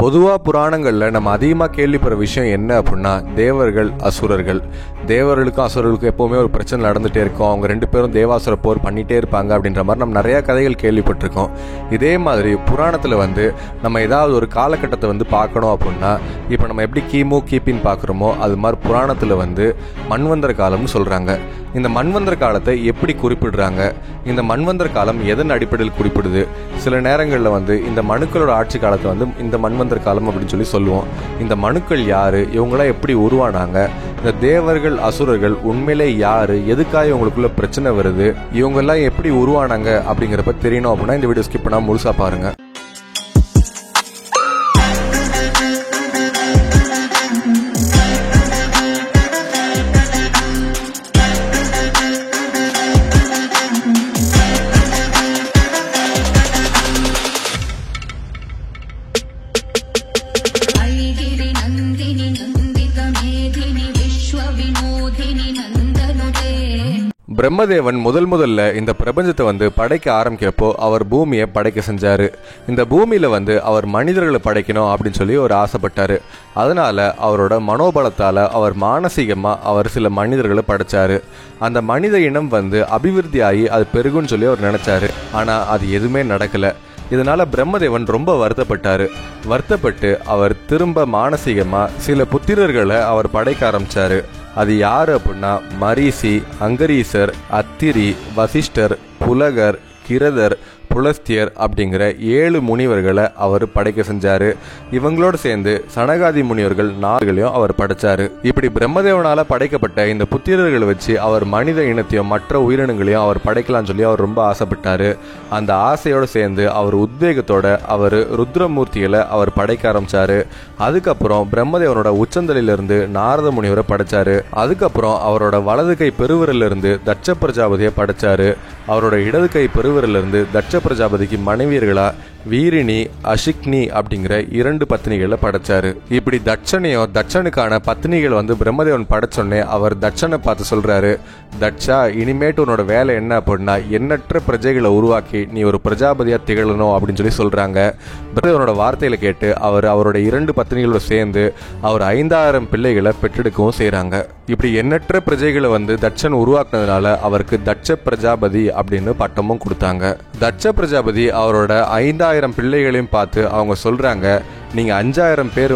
பொதுவாக புராணங்களில் நம்ம அதிகமாக கேள்விப்படுற விஷயம் என்ன அப்படின்னா தேவர்கள் அசுரர்கள். தேவர்களுக்கும் அசுரர்களுக்கும் எப்போவுமே ஒரு பிரச்சனை நடந்துகிட்டே இருக்கும். அவங்க ரெண்டு பேரும் தேவாசுர போர் பண்ணிகிட்டே இருப்பாங்க அப்படின்ற மாதிரி நம்ம நிறையா கதைகள் கேள்விப்பட்டிருக்கோம். இதே மாதிரி புராணத்தில் நம்ம ஏதாவது ஒரு காலகட்டத்தை பார்க்கணும் அப்படின்னா இப்போ நம்ம எப்படி கிமு கிபின்னு பார்க்குறோமோ அது மாதிரி புராணத்தில் மன்வந்தர காலம்னு சொல்கிறாங்க. இந்த மன்வந்தர காலத்தை எப்படி குறிப்பிடுறாங்க, இந்த மன்வந்தர காலம் எதன் அடிப்படையில் குறிப்பிடுது? சில நேரங்களில் இந்த மனுக்களோட ஆட்சி காலத்தை இந்த மன்வந்தர காலம் அப்படின்னு சொல்லுவோம். இந்த மனுக்கள் யாரு, இவங்களாம் எப்படி உருவானாங்க, இந்த தேவர்கள் அசுரர்கள் உண்மையிலே யாரு, எதுக்காக இவங்களுக்குள்ள பிரச்சனை வருது, இவங்கெல்லாம் எப்படி உருவானாங்க அப்படிங்கிறப்ப தெரியணும் அப்படின்னா இந்த வீடியோ ஸ்கிப் பண்ணாம முழுசா பாருங்க. பிரம்மதேவன் முதல்ல இந்த பிரபஞ்சத்தை படைக்க ஆரம்பிக்கிறப்போ அவர் பூமியை படைக்க செஞ்சாரு. இந்த பூமியில அவர் மனிதர்களை படைக்கணும் அப்படின்னு சொல்லி ஒரு ஆசைப்பட்டாரு. அதனால அவரோட மனோபலத்தால அவர் மானசீகமா அவர் சில மனிதர்களை படைச்சாரு. அந்த மனித இனம் அபிவிருத்தி ஆகி அது பெருகுன்னு சொல்லி அவர் நினைச்சாரு. ஆனா அது எதுவுமே நடக்கல. இதனால பிரம்மதேவன் ரொம்ப வருத்தப்பட்டு அவர் திரும்ப மானசீகமா சில புத்திரர்களை அவர் படைக்க ஆரம்பிச்சாரு. அது யாரு அப்படின்னா மரீசி, அங்கரீசர், அத்திரி, வசிஷ்டர், புலகர், கிரதர், புலஸ்தியர் அப்படிங்கிற 7 முனிவர்களை அவர் படைக்க செஞ்சாரு. இவங்களோடு சேர்ந்து சனகாதி முனிவர்கள் 4 அவர் படைச்சாரு. இப்படி பிரம்மதேவனால படைக்கப்பட்ட இந்த புத்திரர்களை வச்சு அவர் மனித இனத்தையும் மற்ற உயிரினங்களையும் அவர் படைக்கலாம்னு சொல்லி அவர் ரொம்ப ஆசைப்பட்டாரு. அந்த ஆசையோடு சேர்ந்து அவர் உத்வேகத்தோட அவர் ருத்ரமூர்த்திகளை அவர் படைக்க ஆரம்பிச்சாரு. அதுக்கப்புறம் பிரம்மதேவனோட உச்சந்தலிலிருந்து நாரத முனிவரை படைச்சாரு. அதுக்கப்புறம் அவரோட வலது கை பெருவிரலிருந்து தட்ச பிரஜாபதியை படைச்சாரு. அவரோட இடது கை பெருவிரலிருந்து தட்ச பிரஜாபதிக்கு மனைவியர்களா வீரினி, அஷிக்னி அப்படிங்கிற 2 பத்னிகளை படைச்சாரு. இப்படி தட்சனுக்கான பத்னிகள் பிரம்மதேவன் படைச்சோடனே அவர் தட்சனை பார்த்து சொல்றாரு, தட்சா, இனிமேட்டு உன்னோட வேலை என்ன அப்படின்னா எண்ணற்ற பிரஜைகளை உருவாக்கி நீ ஒரு பிரஜாபதியா திகழணும் அப்படின்னு சொல்றாங்க. பிரம்மதேவனோட வார்த்தையில கேட்டு அவரோட 2 பத்னிகளோட சேர்ந்து அவர் 5000 பிள்ளைகளை பெற்றெடுக்கவும் செய்யறாங்க. இப்படி எண்ணற்ற பிரஜைகளை தட்சன் உருவாக்குனதுனால அவருக்கு தட்ச பிரஜாபதி அப்படின்னு பட்டமும் கொடுத்தாங்க. தட்ச பிரஜாபதி அவரோட 5000 பிள்ளைகளையும் பார்த்து அவங்க சொல்றாங்க, நீங்க 5000 பேர்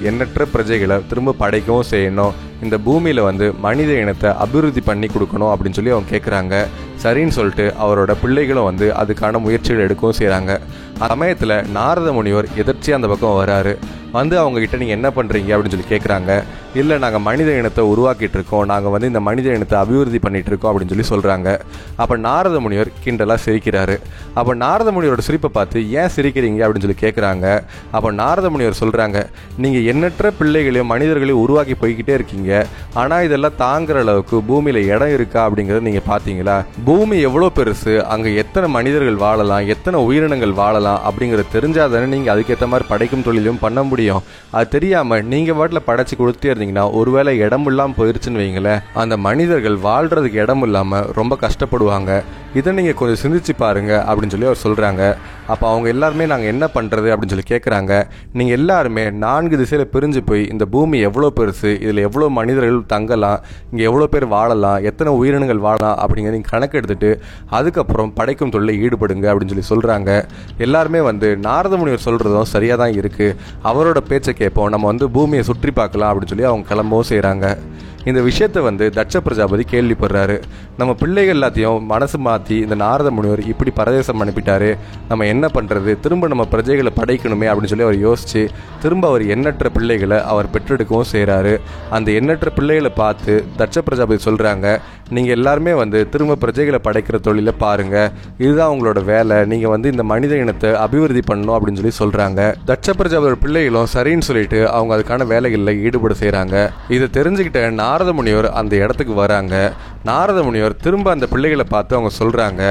எண்ணற்ற பிரஜைகளை திரும்ப படைக்கவும் செய்யணும், இந்த பூமியில மனித இனத்தை அபிவிருத்தி பண்ணி கொடுக்கணும் அப்படின்னு சொல்லி அவங்க கேட்குறாங்க. சரின்னு சொல்லிட்டு அவரோட பிள்ளைகளும் அதுக்கான முயற்சிகள் எடுக்கவும் செய்கிறாங்க. சமயத்தில் நாரத முனிவர் எதிர்ச்சியாக அந்த பக்கம் வராரு. அவங்க கிட்ட நீங்கள் என்ன பண்ணுறீங்க அப்படின்னு சொல்லி கேட்குறாங்க. இல்லை, நாங்கள் மனித இனத்தை உருவாக்கிட்டு இருக்கோம், நாங்கள் இந்த மனித இனத்தை அபிவிருத்தி பண்ணிட்டு இருக்கோம் அப்படின்னு சொல்லி சொல்கிறாங்க. அப்போ நாரத முனிவர் கிண்டலாக சிரிக்கிறாரு. அப்போ நாரத முனிவரோட சிரிப்பை பார்த்து ஏன் சிரிக்கிறீங்க அப்படின்னு சொல்லி கேட்குறாங்க. அப்போ நாரத முனிவர் சொல்கிறாங்க, நீங்கள் எண்ணற்ற பிள்ளைகளையும் மனிதர்களையும் உருவாக்கி போய்கிட்டே இருக்கீங்க, ஆனால் இதெல்லாம் தாங்குற அளவுக்கு பூமியில் இடம் இருக்கா அப்படிங்கிறத நீங்கள் பார்த்தீங்களா? பூமி எவ்வளோ பெருசு, அங்கே எத்தனை மனிதர்கள் வாழலாம், எத்தனை உயிரினங்கள் வாழலாம் அப்படிங்கிறது தெரிஞ்சாதானே நீங்கள் அதுக்கேற்ற மாதிரி படைக்கும் தொழிலும் பண்ண முடியும். அது தெரியாமல் நீங்கள் வாட்டில் படைச்சு கொடுத்துட்டே இருந்தீங்கன்னா ஒருவேளை இடம் இல்லாமல் போயிருச்சுன்னு வைங்களேன், அந்த மனிதர்கள் வாழ்றதுக்கு இடம் இல்லாமல் ரொம்ப கஷ்டப்படுவாங்க. இதை நீங்கள் கொஞ்சம் சிந்திச்சு பாருங்க அப்படின்னு சொல்லி அவர் சொல்கிறாங்க. அப்போ அவங்க எல்லாருமே நாங்கள் என்ன பண்ணுறது அப்படின்னு சொல்லி கேட்குறாங்க. நீங்கள் எல்லாருமே 4 திசையில் பிரிஞ்சு போய் இந்த பூமி எவ்வளோ பெருசு, இதில் எவ்வளோ மனிதர்கள் தங்கலாம், இங்கே எவ்வளோ பேர் வாழலாம், எத்தனை உயிரினங்கள் வாழலாம் அப்படிங்கிறத நீங்கள் கணக்கு எடுத்துட்டு அதுக்கப்புறம் படைக்கும் தொழிலில் ஈடுபடுங்க அப்படின்னு சொல்லி சொல்கிறாங்க. எல்லாருமே நாரத முனிவர் சொல்கிறதும் சரியாக தான் இருக்குது, அவரோட பேச்சை கேட்போம், நம்ம பூமியை சுற்றி பார்க்கலாம் அப்படின்னு சொல்லி அவங்க கிளம்பவும் செய்கிறாங்க. இந்த விஷயத்தை தட்ச பிரஜாபதி கேள்விப்படுறாரு. நம்ம பிள்ளைகள் எல்லாத்தையும் மனசு மாற்றி இந்த நாரத முனிவர் இப்படி பரதேசம் அனுப்பிட்டாரு, நம்ம என்ன பண்ணுறது, திரும்ப நம்ம பிரஜைகளை படைக்கணுமே அப்படின்னு சொல்லி அவர் யோசிச்சு திரும்ப அவர் எண்ணற்ற பிள்ளைகளை அவர் பெற்றெடுக்கவும் செய்கிறாரு. அந்த எண்ணற்ற பிள்ளைகளை பார்த்து தட்ச பிரஜாபதி சொல்கிறாங்க, நீங்கள் எல்லாருமே திரும்ப பிரஜைகளை படைக்கிற தொழிலை பாருங்கள், இதுதான் உங்களோட வேலை, நீங்கள் இந்த மனித இனத்தை அபிவிருத்தி பண்ணணும் அப்படின்னு சொல்லி சொல்கிறாங்க. தட்ச பிரஜாபதியோட பிள்ளைகளும் சரின்னு சொல்லிட்டு அவங்க அதுக்கான வேலைகளில் ஈடுபட செய்கிறாங்க. இதை தெரிஞ்சுக்கிட்ட நாரத முனிவர் அந்த இடத்துக்கு வராங்க. நாரத முனிவர் திரும்ப அந்த பிள்ளைகளை பார்த்து அவங்க சொல்கிறாங்க,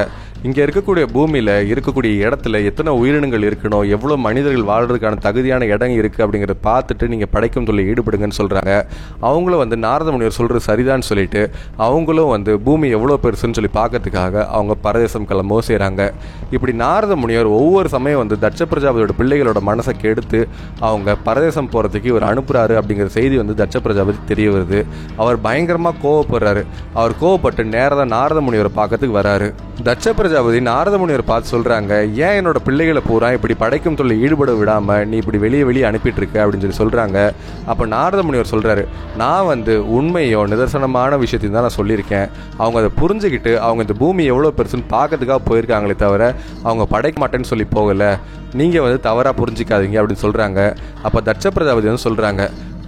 இங்கே இருக்கக்கூடிய பூமியில் இருக்கக்கூடிய இடத்துல எத்தனை உயிரினங்கள் இருக்கணும், எவ்வளோ மனிதர்கள் வாழ்றதுக்கான தகுதியான இடம் இருக்குது அப்படிங்கிறத பார்த்துட்டு நீங்கள் படைக்கும் தொழில் ஈடுபடுங்கன்னு சொல்கிறாங்க. அவங்களும் வந்து நாரத முனிவர் சொல்கிறது சரிதான்னு சொல்லிட்டு அவங்களும் வந்து பூமி எவ்வளோ பெருசுன்னு சொல்லி பார்க்கறதுக்காக அவங்க பரதேசம் கிளம்பவும் செய்கிறாங்க. இப்படி நாரத முனிவர் ஒவ்வொரு சமயம் வந்து தட்ச பிரஜாபதியோட பிள்ளைகளோட மனசை கெடுத்து அவங்க பரதேசம் போகிறதுக்கு இவர் அனுப்புகிறாரு அப்படிங்கிற செய்தி வந்து தட்ச பிரஜாபதி தெரிய வருது. அவர் பயங்கரமாக கோவப்படுறாரு. அவர் கோவப்பட்டு நேரதான் நாரத முனிவரை பார்க்கறதுக்கு வராரு. தட்ச பிரஜாபதி நாரத முனிவரை பார்த்து சொல்கிறாங்க, ஏன் என்னோட பிள்ளைகளை பூரா இப்படி படைக்கும் தொழில் ஈடுபட விடாமல் நீ இப்படி வெளியே அனுப்பிட்டு இருக்க அப்படின்னு சொல்லி சொல்கிறாங்க. அப்போ நாரத முனிவர் சொல்கிறாரு, நான் வந்து உண்மையோ நிதர்சனமான விஷயத்தையும் தான் நான் சொல்லியிருக்கேன். அவங்க அதை புரிஞ்சுக்கிட்டு அவங்க இந்த பூமி எவ்வளோ பெருசுன்னு பார்க்கறதுக்காக போயிருக்காங்களே தவிர அவங்க படைக்க மாட்டேன்னு சொல்லி போகலை. நீங்கள் வந்து தவறாக புரிஞ்சிக்காதீங்க அப்படின்னு சொல்கிறாங்க. அப்போ தட்ச பிரஜாபதி வந்து சொல்கிறாங்க,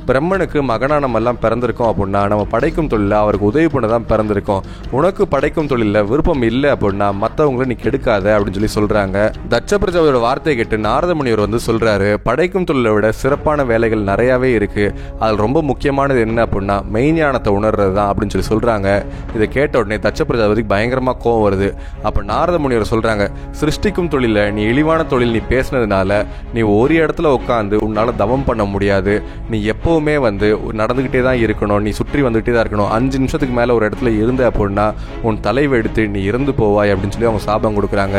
பிரம்மனுக்கு மகனாக நம்ம எல்லாம் பிறந்திருக்கோம் அப்படின்னா நம்ம படைக்கும் தொழிலில் அவருக்கு உதவி பண்ண தான் பிறந்திருக்கோம். உனக்கு படைக்கும் தொழிலில் விருப்பம் இல்லை அப்படின்னா மற்றவங்கள நீ கெடுக்காத அப்படின்னு சொல்லி சொல்கிறாங்க. தட்ச பிரஜாபதியோட வார்த்தையை கேட்டு நாரத முனிவர் வந்து சொல்கிறாரு, படைக்கும் தொழிலை விட சிறப்பான வேலைகள் நிறையாவே இருக்குது. அதில் ரொம்ப முக்கியமானது என்ன அப்படின்னா மெய்ஞானத்தை உணர்றது தான் அப்படின்னு சொல்லி சொல்கிறாங்க. இதை கேட்ட உடனே தட்ச பிரஜாபதிக்கு பயங்கரமாக கோவம் வருது. அப்போ நாரத முனிவர் சொல்கிறாங்க, சிருஷ்டிக்கும் தொழிலில் நீ இழிவான தொழில் நீ பேசினதுனால நீ ஒரு இடத்துல உட்காந்து உன்னால் தவம் பண்ண முடியாது. நீ எப்போ வந்து நடந்துகிட்டே தான் இருக்கணும், நீ சுற்றி வந்துகிட்டே தான் இருக்கணும். 5 நிமிஷத்துக்கு மேலே ஒரு இடத்துல இருந்த அப்படின்னா உன் தலை வெடித்து நீ இறந்து போவாய் அப்படின்னு சொல்லி அவங்க சாபம் கொடுக்குறாங்க.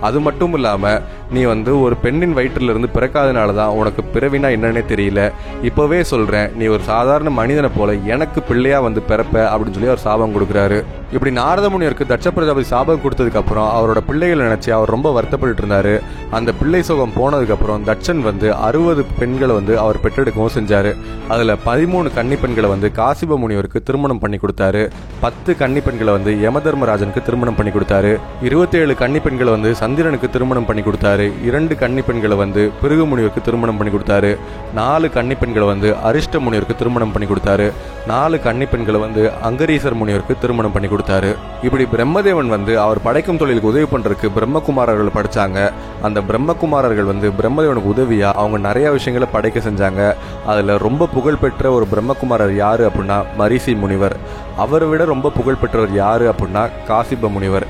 அது மட்டும் இல்லாமல் நீ வந்து ஒரு பெண்ணின் வயிற்றிலிருந்து பிறக்காதனால தான் உனக்கு பிறவினா என்னன்னே தெரியல. இப்போவே சொல்கிறேன், நீ ஒரு சாதாரண மனிதனை போல எனக்கு பிள்ளையா வந்து பிறப்ப அப்படின்னு சொல்லி அவர் சாபம் கொடுக்குறாரு. இப்படி நாரத முனிவருக்கு தட்ச பிரஜாபதி சாபம் கொடுத்ததுக்கப்புறம் அவரோட பிள்ளைகளை நினச்சி அவர் ரொம்ப வருத்தப்பட்டு இருந்தார். அந்த பிள்ளை சோகம் போனதுக்கப்புறம் தட்சன் வந்து 60 பெண்களை வந்து அவர் பெற்றெடுக்கவும் செஞ்சார். அதில் 13 கன்னி பெண்களை வந்து காசிப முனிவருக்கு திருமணம் பண்ணி கொடுத்தாரு. 10 கன்னி பெண்களை வந்து யமதர்மராஜனுக்கு திருமணம் பண்ணி கொடுத்தாரு. 27 கன்னி பெண்களை வந்து சந்திரனுக்கு திருமணம் பண்ணி கொடுத்தாரு. 2 கன்னி பெண்களை வந்து பிருகு முனிவருக்கு திருமணம் பண்ணி கொடுத்தாரு. 4 கன்னி பெண்களை வந்து அரிஷ்ட முனிவருக்கு திருமணம் பண்ணி கொடுத்தாரு. 4 கன்னி பெண்களை வந்து அங்கரீசர் முனிவருக்கு திருமணம் பண்ணி கொடுத்தாரு. இப்படி பிரம்மதேவன் வந்து அவர் படைக்கும் தொழிலுக்கு உதவி பண்றதுக்கு பிரம்மகுமாரர்கள் படிச்சாங்க. அந்த பிரம்மகுமாரர்கள் வந்து பிரம்மதேவனுக்கு உதவியா அவங்க நிறைய விஷயங்களை படைக்க செஞ்சாங்க. அதுல ரொம்ப புகழ்பெற்ற ஒரு பிரம்மகுமாரர் யாரு அப்படின்னா மரிசி முனிவர். அவரை விட ரொம்ப புகழ்பெற்றவர் யாரு அப்படின்னா காசிப முனிவர்.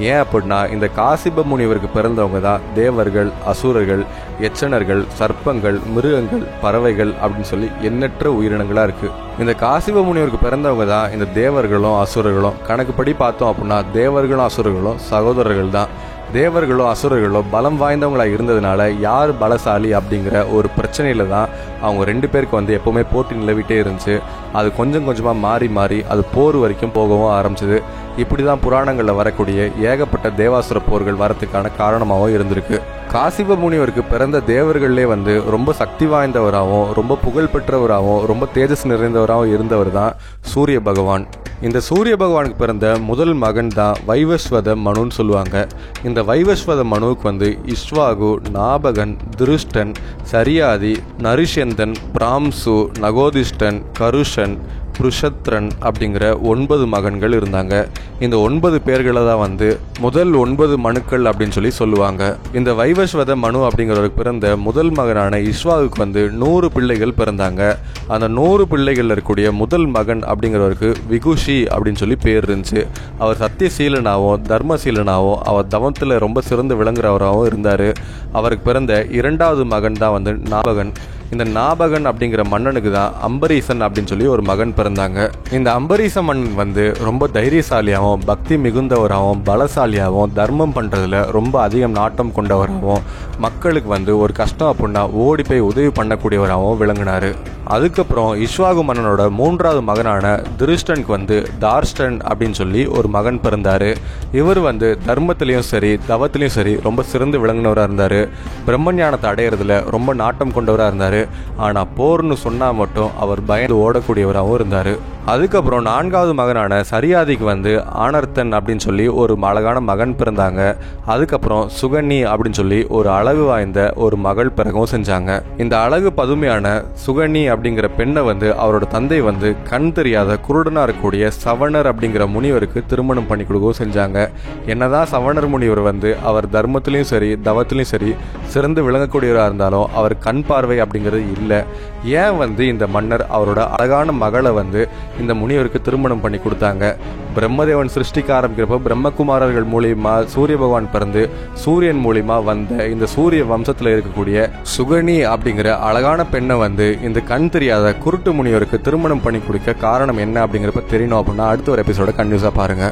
ஏன் அப்படின்னா இந்த காசிப முனிவருக்கு பிறந்தவங்க தான் தேவர்கள், அசுரர்கள், எச்சனர்கள், சர்ப்பங்கள், மிருகங்கள், பறவைகள் அப்படின்னு சொல்லி எண்ணற்ற உயிரினங்களா இருக்கு. இந்த காசிப முனிவருக்கு பிறந்தவங்க தான் இந்த தேவர்களும் அசுரர்களும். கணக்குப்படி பார்த்தோம் அப்படின்னா தேவர்களும் அசுரர்களும் சகோதரர்கள் தான். தேவர்களோ அசுரர்களோ பலம் வாய்ந்தவங்களாக இருந்ததுனால யார் பலசாலி அப்படிங்கிற ஒரு பிரச்சனையில தான் அவங்க 2 பேருக்கு வந்து எப்போவுமே போட்டி நிலவிட்டே இருந்துச்சு. அது கொஞ்சம் கொஞ்சமாக மாறி அது போர் வரைக்கும் போகவும் ஆரம்பிச்சது. இப்படி தான் புராணங்களில் வரக்கூடிய ஏகப்பட்ட தேவாசுர போர்கள் வரத்துக்கான காரணமாகவும் இருந்திருக்கு. காசிப முனிவருக்கு பிறந்த தேவர்களே வந்து ரொம்ப சக்தி வாய்ந்தவராகவும் ரொம்ப புகழ் பெற்றவராகவும் ரொம்ப தேஜஸ் நிறைந்தவராகவும் இருந்தவர் தான் சூரிய பகவான். இந்த சூரிய பகவானுக்கு பிறந்த முதல் மகன் தான் வைவஸ்வத மனுன்னு சொல்லுவாங்க. இந்த வைவஸ்வத மனுவுக்கு வந்து இஷ்வாகு, நாபகன், திருஷ்டன், சரியாதி, நரிஷந்தன், பிராம்சு, நகோதிஷ்டன், கருஷன், புருஷத்ரன் அப்படிங்கிற 9 மகன்கள் இருந்தாங்க. இந்த 9 பேர்களை தான் வந்து முதல் 9 மனுக்கள் அப்படின்னு சொல்லி சொல்லுவாங்க. இந்த வைவஸ்வத மனு அப்படிங்கிறவருக்கு பிறந்த முதல் மகனான இஷ்வாவுக்கு வந்து 100 பிள்ளைகள் பிறந்தாங்க. அந்த 100 பிள்ளைகள் இருக்கக்கூடிய முதல் மகன் அப்படிங்கிறவருக்கு விகுஷி அப்படின்னு சொல்லி பேர் இருந்துச்சு. அவர் சத்தியசீலனாகவும் தர்மசீலனாகவும் அவர் தவத்தில் ரொம்ப சிறந்து விளங்குறவராகவும் இருந்தார். அவருக்கு பிறந்த 2வது மகன் தான் வந்து நாபகன். இந்த நாபகன் அப்படிங்கிற மன்னனுக்கு தான் அம்பரீசன் அப்படின்னு சொல்லி ஒரு மகன் பிறந்தாங்க. இந்த அம்பரீச மன்னன் வந்து ரொம்ப தைரியசாலியாகவும் பக்தி மிகுந்தவராகவும் பலசாலியாகவும் தர்மம் பண்ணுறதுல ரொம்ப அதிகம் நாட்டம் கொண்டவராகவும் மக்களுக்கு வந்து ஒரு கஷ்டம் அப்படின்னா ஓடி போய் உதவி பண்ணக்கூடியவராகவும் விளங்கினார். அதுக்கப்புறம் இஷ்வாகு மன்னனோட 3வது மகனான திருஷ்டனுக்கு வந்து தார்ஷ்டன் அப்படின்னு சொல்லி ஒரு மகன் பிறந்தார். இவர் வந்து தர்மத்திலையும் சரி தவத்திலையும் சரி ரொம்ப சிறந்து விளங்கினவராக இருந்தார். பிரம்மஞானத்தை அடையிறதுல ரொம்ப நாட்டம் கொண்டவராக இருந்தார். ஆனால் போர்னு சொன்னால் மட்டும் அவர் பயந்து ஓடக்கூடியவராகவும் இருந்தார். அதுக்கப்புறம் 4வது மகனான சரியாதிக்கு வந்து ஆனர்த்தன் அப்படின்னு சொல்லி ஒரு அழகான மகன் பிறந்தாங்க. அதுக்கப்புறம் சுகன்னி அப்படின்னு சொல்லி ஒரு அழகு வாய்ந்த ஒரு மகள் பிறகவும் செஞ்சாங்க. இந்த அழகு பதுமையான சுகன்னி அப்படிங்கிற பெண்ணை வந்து அவரோட தந்தை வந்து கண் தெரியாத குருடனா இருக்கக்கூடிய சவணர் அப்படிங்கிற முனிவருக்கு திருமணம் பண்ணி கொடுக்கவும் செஞ்சாங்க. என்னதான் சவணர் முனிவர் வந்து அவர் தர்மத்திலையும் சரி தவத்திலையும் சரி சிறந்து விளங்கக்கூடியவராக இருந்தாலும் அவர் கண் பார்வை அப்படிங்கிறது இல்லை. ஏன் வந்து இந்த மன்னர் அவரோட அழகான மகளை வந்து இந்த முனிவருக்கு திருமணம் பண்ணி கொடுத்தாங்க. பிரம்மதேவன் சிருஷ்டிக்க ஆரம்பிக்கிறப்போ பிரம்மகுமாரர்கள் மூலியமா சூரிய பகவான் பிறந்து சூரியன் மூலியமா வந்த இந்த சூரிய வம்சத்துல இருக்கக்கூடிய சுகனி அப்படிங்கிற அழகான பெண்ணை வந்து இந்த கண் தெரியாத குருட்டு முனிவருக்கு திருமணம் பண்ணி கொடுக்க காரணம் என்ன அப்படிங்கிறப்ப தெரியணும் அப்படின்னா அடுத்த ஒரு எபிசோட கன்யூஸா பாருங்க.